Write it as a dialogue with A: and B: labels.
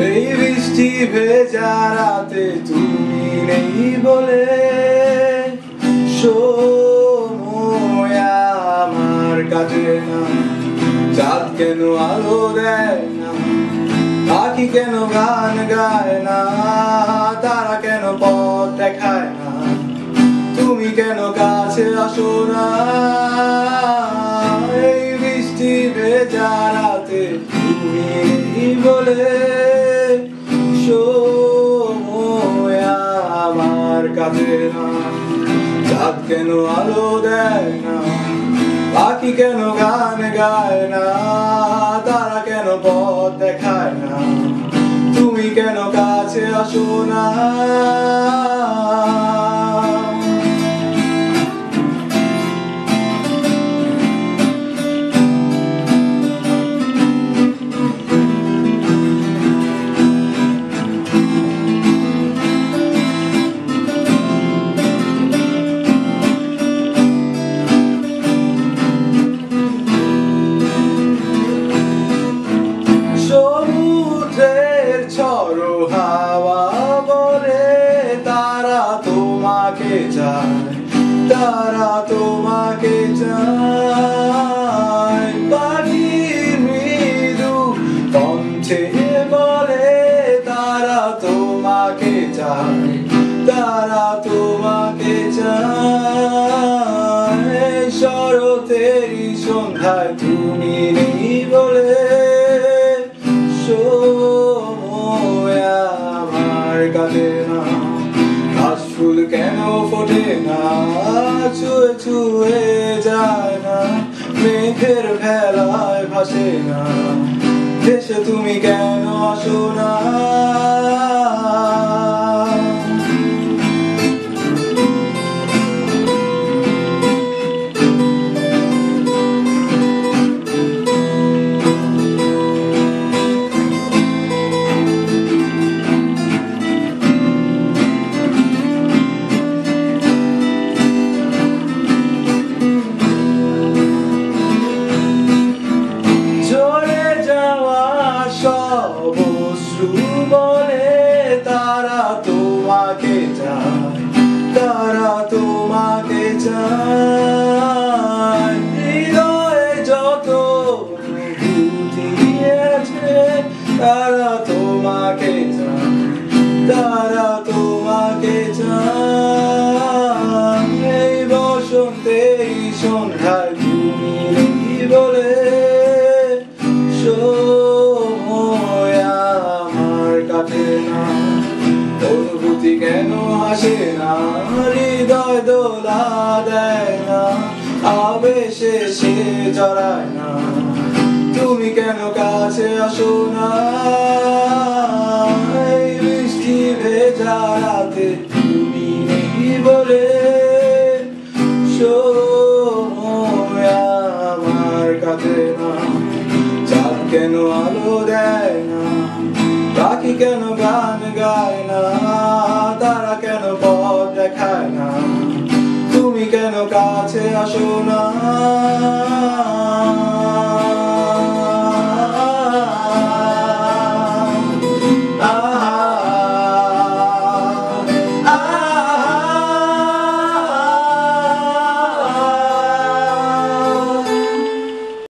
A: এই বৃষ্টি ভেজা রাতে তুমি নেই বলে সময় আমার কাটে না। চাঁদ কেন আলো দেয় না, পাখি কেন গান গায় না, তারা কেন পথ দেখায় না, তুমি কেন কাছে আসো না। এই বৃষ্টি ভেজা রাতে তুমি নেই বলে সময় আমার কাটে না। চাঁদ কেন আলো দেয় না, পাখি কেন গান গায় না, তারা কেন পথ দেখায় না, তুমি কেন কাছে আসো না। সমুদ্রের ঝড়ো হাওয়া বলে তারা তোমাকে চায়, তারা তোমাকে চায়। পাখির মৃদু কণ্ঠে বলে তারা তোমাকে চায়, তারা তোমাকে চায়। শরতেরই সন্ধ্যায় তুমি নেই বলে সময় আমার কাটে না। ঘাস ফুল কেন ফোটে না, ছুঁয়ে ছুঁয়ে যায় না, মেঘের ভেলায় ভাসে না, দেশে তুমি কেন আসো না। বলে তারা তোমাকে চায়, তারা তোমাকে চায়। হৃদয়ে যত অনুভূতি আছে তারা তোমাকে চায়, তারা তোমাকে চায়। এই বসন্তের সন্ধ্যায় তুমি নেই বলে অনুভূতি কেন আসে না, হৃদয় দোলা দেয় না, আবেশে সে জড়ায় না, তুমি কেন কাছে আসো না। এই বৃষ্টি ভেজা রাতে তুমি নেই বলে সময় আমার কাটে না। চাঁদ কেন আলো দেয় না, পাখি কেন গান গায় না, তারা কেন পথ দেখায় না, তুমি কেন কাছে আসো না।